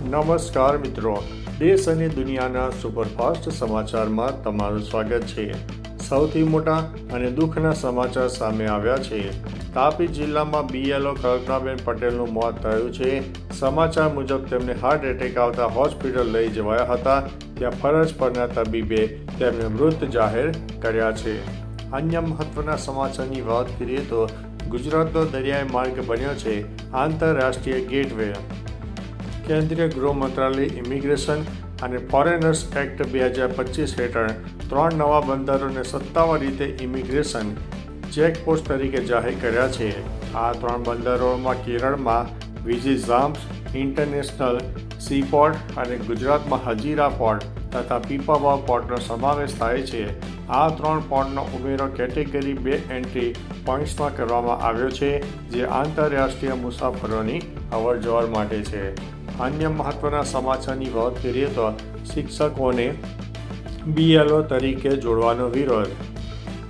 નમસ્કાર મિત્રો, દેશ અને દુનિયાના સુપરફાસ્ટ સમાચારમાં તમારું સ્વાગત છે। સૌથી મોટા અને દુઃખના સમાચાર સામે આવ્યા છે। તાપી જિલ્લામાં બીએલઓ કલ્પનાબેન પટેલનું મોત થયું છે। સમાચાર મુજબ તેમને હાર્ટ એટેક આવતા હોસ્પિટલ લઈ જવાયા હતા, ત્યાં ફરજ પરના તબીબે તેમને મૃત જાહેર કર્યા છે। અન્ય મહત્વના સમાચારની વાત કરીએ તો ગુજરાતનો દરિયાઈ માર્ગ બન્યો છે આંતરરાષ્ટ્રીય ગેટવે। કેન્દ્રીય ગૃહ મંત્રાલય ઇમિગ્રેશન અને ફોરેનર્સ એક્ટ 2025 હેઠળ 3 નવા બંદરોને સત્તાવાર રીતે ઇમિગ્રેશન ચેકપોસ્ટ તરીકે જાહેર કર્યા છે। આ 3 બંદરોમાં કેરળમાં વિઝિઝામ્સ ઇન્ટરનેશનલ સીપોર્ટ અને ગુજરાતમાં હજીરા પોર્ટ તથા પીપાવાવ પોર્ટનો સમાવેશ થાય છે। આ 3 પોર્ટનો ઉમેરો કેટેગરી 2 એન્ટ્રી પોઇન્ટ્સમાં કરવામાં આવ્યો છે, જે આંતરરાષ્ટ્રીય મુસાફરોની અવરજવર માટે છે। અન્ય મહત્વના સમાચારની વાત કરીએ તો શિક્ષકોને બીએલઓ તરીકે જોડવાનો વિરોધ।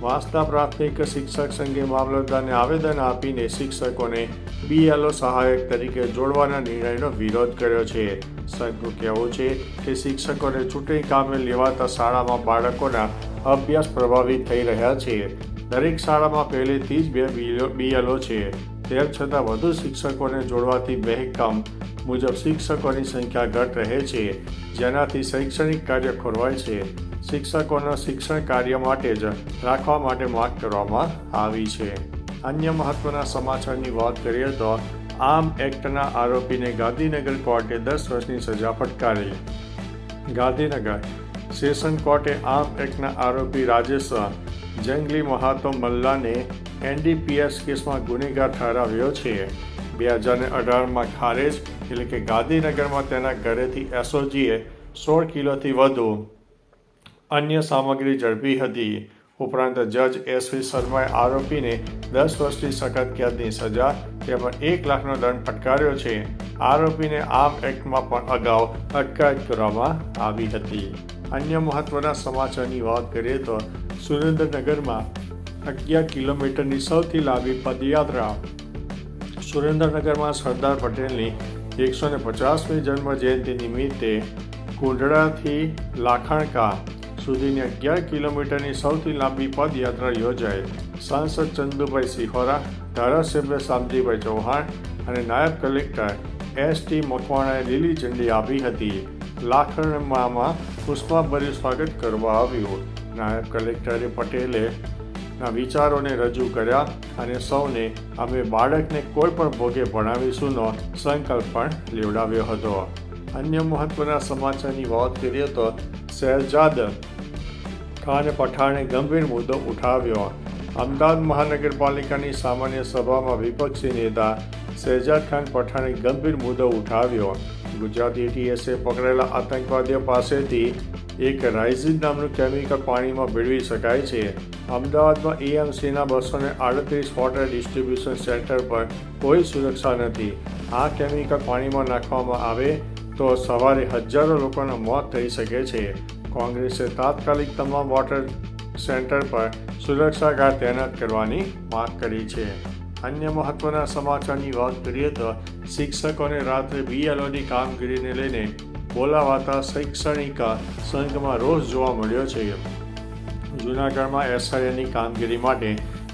વાંસદા પ્રાથમિક શિક્ષક સંઘે મામલતદારને આવેદન આપીને શિક્ષકોને બીએલઓ સહાયક તરીકે જોડવાના નિર્ણયનો વિરોધ કર્યો છે। સંઘનું કહેવું છે કે શિક્ષકોને ચૂંટણી કામે લેવાતા શાળામાં બાળકોના અભ્યાસ પ્રભાવિત થઈ રહ્યા છે। દરેક શાળામાં પહેલેથી જ 2 બીએલઓ છે, તેમ છતાં વધુ શિક્ષકોને જોડવાથી મહેકમ મુજબ શિક્ષકોની સંખ્યા ઘટ રહે છે, જેનાથી શૈક્ષણિક કાર્ય ખોરવાય છે। શિક્ષકોના શિક્ષણ કાર્ય માટે જ રાખવા માટે માંગ કરવામાં આવી છે। અન્ય મહત્વના સમાચારની વાત કરીએ તો આર્મ એક્ટના આરોપીને ગાંધીનગર કોર્ટે 10 વર્ષની સજા ફટકારી। ગાંધીનગર સેશન કોર્ટે આર્મ એક્ટના આરોપી રાજેશ જંગલી મહાતો મલ્લાને એનડીપીએસ કેસમાં ગુનેગાર ઠરાવ્યો છે। 2018માં ખારેજ એટલે કે ગાંધીનગરમાં તેના ઘરેથી એસઓજીએ 16 કિલોથી વધુ અન્ય સામગ્રી ઝડપી હતી। ઉપરાંત જજ એસવી શર્માએ આરોપીને 10 વર્ષની સખત કેદની સજા તેમજ 1 લાખનો દંડ ફટકાર્યો છે। આરોપીને આર્મ એક્ટમાં પણ અગાઉ અટકાયત કરવામાં આવી હતી। અન્ય મહત્વના સમાચારની વાત કરીએ તો સુરેન્દ્રનગરમાં 11 કિલોમીટરની સૌથી લાંબી પદયાત્રા। સુરેન્દ્રનગરમાં સરદાર પટેલની 150મી જન્મ જયંતિ નિમિત્તે કુંડળાથી લાખણકા સુધીની 11 કિલોમીટરની સૌથી લાંબી પદયાત્રા યોજાઈ। સાંસદ ચંદુભાઈ સિહોરા, ધારાસભ્ય શામજીભાઈ ચૌહાણ અને નાયબ કલેક્ટર એસટી મકવાણાએ લીલી ઝંડી આપી હતી। લાખણકામાં પુષ્પાભર્યું સ્વાગત કરવામાં આવ્યું। નાયબ કલેક્ટરે પટેલના વિચારોને રજૂ કર્યા અને સૌને અમે બાળકને કોઈ પણ ભોગે ભણાવીશુંનો સંકલ્પ પણ લેવડાવ્યો હતો। અન્ય મહત્વના સમાચારની વાત કરીએ તો શહેજાદ ખાન પઠાણે ગંભીર મુદ્દો ઉઠાવ્યો। અમદાવાદ મહાનગરપાલિકાની સામાન્ય સભામાં વિપક્ષી નેતા શહેજાદ ખાન પઠાણે ગંભીર મુદ્દો ઉઠાવ્યો। ગુજરાત એટીએસે પકડેલા આતંકવાદીઓ પાસેથી એક રાઇઝિન નામનું કેમિકલ પાણીમાં ભેળવી શકાય છે। અમદાવાદમાં એએમસીના 238 વોટર ડિસ્ટ્રીબ્યુશન સેન્ટર પર કોઈ સુરક્ષા નથી। આ કેમિકલ પાણીમાં નાખવામાં આવે તો સવારે હજારો લોકોના મોત થઈ શકે છે। કોંગ્રેસે તાત્કાલિક તમામ વોટર સેન્ટર પર સુરક્ષા ગાર્ડ તૈનાત કરવાની માંગ કરી છે। અન્ય મહત્વના સમાચારની વાત કરીએ તો શિક્ષકોને રાત્રે બીએલઓની કામગીરીને લઈને બોલાવાતા શૈક્ષણિક સંઘમાં રોષ જોવા મળ્યો છે। જૂનાગઢમાં એસઆઈની કામગીરી માટે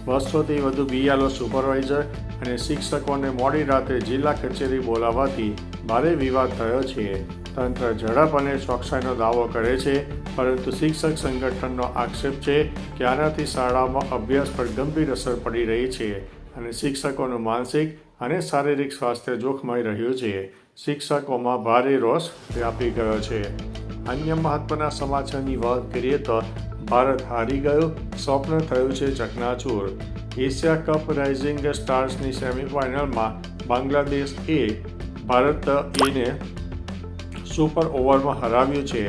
200થી વધુ બીએલઓ સુપરવાઇઝર અને શિક્ષકોને મોડી રાત્રે જિલ્લા કચેરી બોલાવવાથી ભારે વિવાદ થયો છે। તંત્ર ઝડપ અને ચોકસાઈનો દાવો કરે છે, પરંતુ શિક્ષક સંગઠનનો આક્ષેપ છે કે આનાથી શાળામાં અભ્યાસ પર ગંભીર અસર પડી રહી છે અને શિક્ષકોનું માનસિક અને શારીરિક સ્વાસ્થ્ય જોખમાઈ રહ્યું છે। શિક્ષકોમાં ભારે રોષ વ્યાપી ગયો છે। અન્ય મહત્વના સમાચારની વાત કરીએ તો ભારત હારી ગયું, સ્વપ્ન થયું છે ચકનાચૂર। એશિયા કપ રાઇઝિંગ સ્ટાર્સની સેમીફાઇનલમાં બાંગ્લાદેશ એ ભારત એને સુપર ઓવરમાં હરાવ્યું છે।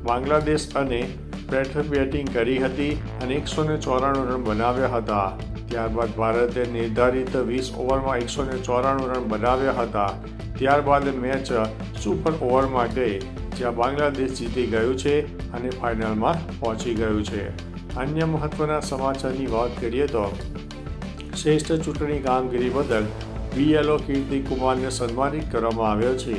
બાંગ્લાદેશ અને પ્રથમ બેટિંગ કરી હતી અને 194 રન બનાવ્યા હતા। ત્યારબાદ ભારતે નિર્ધારિત 20 ઓવરમાં 194 રન બનાવ્યા હતા। ત્યારબાદ મેચ સુપર ઓવરમાં ગઈ, જ્યાં બાંગ્લાદેશ જીતી ગયું છે અને ફાઇનલમાં પહોંચી ગયું છે। અન્ય મહત્વના સમાચારની વાત કરીએ તો શ્રેષ્ઠ ચૂંટણી કામગીરી બદલ બીએલઓ કીર્તિ કુમારને સન્માનિત કરવામાં આવ્યો છે।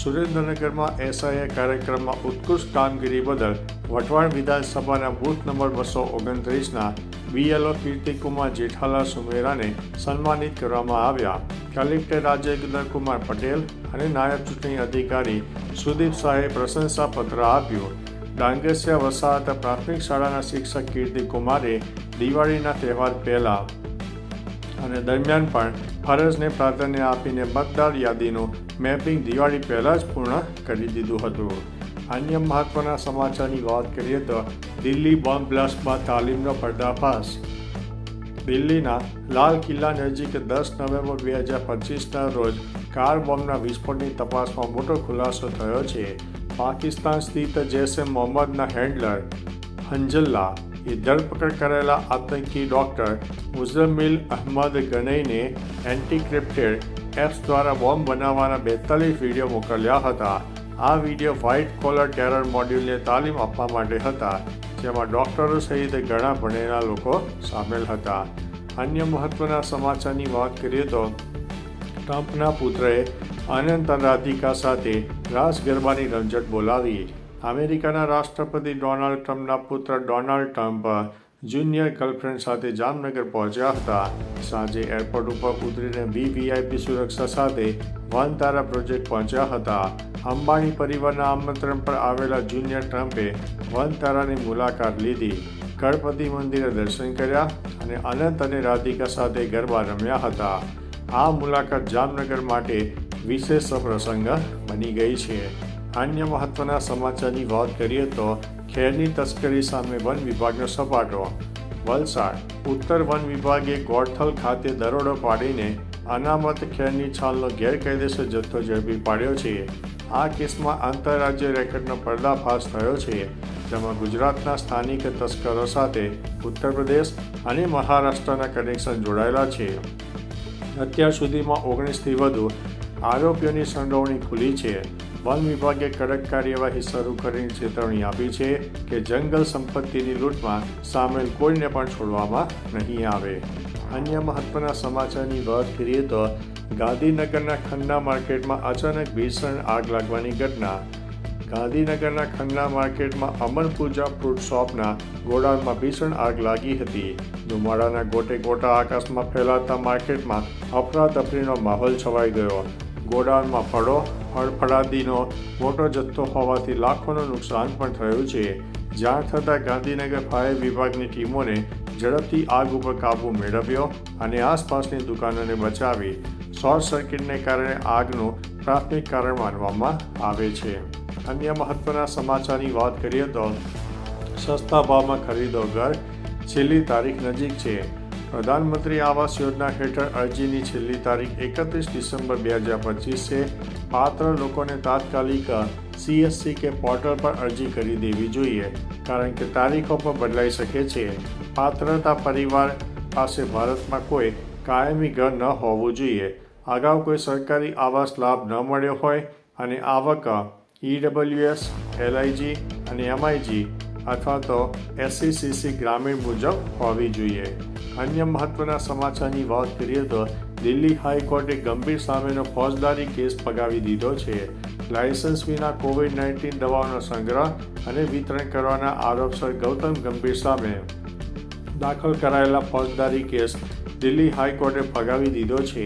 સુરેન્દ્રનગરમાં એસઆઈએ કાર્યક્રમમાં ઉત્કૃષ્ટ કામગીરી બદલ વટવાણ વિધાનસભાના booth number 229ના BLO Kirtikumar Jethalal સુમેરાને સન્માનિત કરવામાં આવ્યા. કલેક્ટર રાજેન્દ્ર કુમાર પટેલ અને નાયબ ચૂંટણી અધિકારી સુદીપ શાહે પ્રશંસાપત્ર આપ્યું. ડાંગસિયા વસાહત પ્રાથમિક શાળાના શિક્ષક કીર્તિકુમારે દિવાળીના તહેવાર પહેલા અને દરમિયાન પણ ફરજને પ્રાધાન્ય આપીને મતદાર યાદીનું મેપિંગ દિવાળી પહેલાં જ પૂર્ણ કરી દીધું હતું. અન્ય મહત્વના સમાચારની વાત કરીએ તો દિલ્હી બોમ્બ બ્લાસ્ટમાં તાલીમનો પર્દાફાશ. દિલ્હીના લાલ કિલ્લા નજીક 10 નવેમ્બર 2025ના રોજ કાર બોમ્બના વિસ્ફોટની તપાસમાં મોટો ખુલાસો થયો છે. પાકિસ્તાન સ્થિત જૈશ-એ મોહમ્મદના હેન્ડલર હંઝલા એ ધરપકડ કરેલા આતંકી ડોક્ટર મુઝમ્મિલ અહમદ ગનઈને એન્ટીક્રિપ્ટેડ એપ્સ દ્વારા બોમ્બ બનાવવાના 42 વિડીયો મોકલ્યા હતા. આ વિડીયો વ્હાઇટ કોલર ટેરર મોડ્યુલને તાલીમ આપવા માટે હતા, જેમાં ડોક્ટરો સહિત ઘણા ભણેલા લોકો સામેલ હતા. અન્ય મહત્વના સમાચારની વાત કરીએ તો ટ્રમ્પના પુત્રએ અનંત રાધિકા સાથે રાસ ગરબાની રમઝટ બોલાવી. અમેરિકાના રાષ્ટ્રપતિ ડોનાલ્ડ ટ્રમ્પના પુત્ર ડોનાલ્ડ ટ્રમ્પ જુનિયર ગર્લફ્રેન્ડ સાથે જામનગર પહોંચ્યા હતા. સાંજે એરપોર્ટ ઉપર ઉતરીને VVIP સુરક્ષા સાથે વનતારા પ્રોજેક્ટ પહોંચ્યા હતા. અંબાણી પરિવારના આમંત્રણ પર આવેલા જુનિયર ટ્રમ્પે વનતારાની મુલાકાત લીધી, ગણપતિ મંદિરે દર્શન કર્યા અને અનંત અને રાધિકા સાથે ગરબા રમ્યા હતા. આ મુલાકાત જામનગર માટે વિશેષ પ્રસંગ બની ગઈ છે. અન્ય મહત્વના સમાચારની વાત કરીએ તો ખેરની તસ્કરી સામે વન વિભાગનો સપાટો. વલસાડ ઉત્તર વન વિભાગે ગોળથલ ખાતે દરોડો પાડીને અનામત ખેરની છાલનો ગેરકાયદેસર જથ્થો ઝડપી પાડ્યો છે. આ કેસમાં આંતરરાજ્ય રેકેટનો પર્દાફાશ થયો છે, જેમાં ગુજરાતના સ્થાનિક તસ્કરો સાથે ઉત્તર પ્રદેશ અને મહારાષ્ટ્રના કનેક્શન જોડાયેલા છે. અત્યાર સુધીમાં 19થી વધુ આરોપીઓની સંડોવણી ખુલી છે. વન વિભાગે કડક કાર્યવાહી શરૂ કરીને ચેતવણી આપી છે કે જંગલ સંપત્તિની લૂંટમાં સામેલ કોઈને પણ છોડવામાં નહીં આવે. અન્ય મહત્વના સમાચારની વાત કરીએ તો ગાંધીનગરના ખન્ના માર્કેટમાં અચાનક ભીષણ આગ લાગવાની ઘટના. ગાંધીનગરના ખન્ના માર્કેટમાં અમર પૂજા ફ્રૂટ શોપના ગોડાઉનમાં ભીષણ આગ લાગી હતી. ધુમાડાના ગોટે ગોટા આકાશમાં ફેલાતા માર્કેટમાં અફરાતફરીનો માહોલ છવાઈ ગયો. ગોડાઉનમાં ફળફળાદીનો મોટો જથ્થો હોવાથી લાખોનું નુકસાન પણ થયું છે. જાણ થતાં ગાંધીનગર ફાયર વિભાગની ટીમોને ઝડપથી આગ ઉપર કાબૂ મેળવ્યો અને આસપાસની દુકાનોને બચાવી. શોર્ટ સર્કિટને કારણે આગનું પ્રાથમિક કારણ માનવામાં આવે છે. અન્ય મહત્વના સમાચારની વાત કરીએ તો સસ્તા ભાવમાં ખરીદો ઘર, છેલ્લી તારીખ નજીક છે. પ્રધાનમંત્રી આવાસ યોજના હેઠળ અરજીની છેલ્લી તારીખ 31 ડિસેમ્બર 2025 છે. પાત્ર લોકોને તાત્કાલિક CSC કે પોર્ટલ પર અરજી કરી દેવી જોઈએ, કારણ કે તારીખો પણ બદલાઈ શકે છે. પાત્રતા પરિવાર પાસે ભારતમાં કોઈ કાયમી ઘર ન હોવું જોઈએ, અગાઉ કોઈ સરકારી આવાસ લાભ ન મળ્યો હોય અને આવક EWS, LIG અને MIG અથવા તો SECC ગ્રામીણ મુજબ હોવી જોઈએ. અન્ય મહત્વના સમાચારની વાત કરીએ તો દિલ્હી હાઈકોર્ટે ગંભીર સામેનો ફોજદારી કેસ ફગાવી દીધો છે. લાયસન્સ વિના COVID-19 દવાઓનો સંગ્રહ અને વિતરણ કરવાના આરોપસર ગૌતમ ગંભીર સામે દાખલ કરાયેલા ફોજદારી કેસ દિલ્હી હાઈકોર્ટે ફગાવી દીધો છે.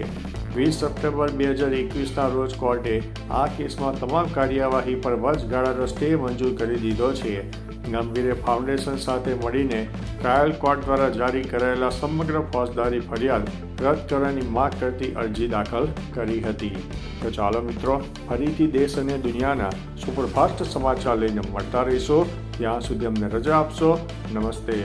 20 સપ્ટેમ્બર 2021ના રોજ કોર્ટે આ કેસમાં તમામ કાર્યવાહી પર વચગાળાનો સ્ટે મંજૂર કરી દીધો છે. ગંભીરે ફાઉન્ડેશન સાથે મળીને ટ્રાયલ કોર્ટ દ્વારા જારી કરાયેલા સમગ્ર ફોજદારી ફરિયાદ રદ કરવાની માંગ કરતી અરજી દાખલ કરી હતી. તો ચાલો મિત્રો, ફરીથી દેશ અને દુનિયાના સુપરફાસ્ટ સમાચાર લઈને મળતા રહીશો. ત્યાં સુધી અમને રજા આપશો. નમસ્તે.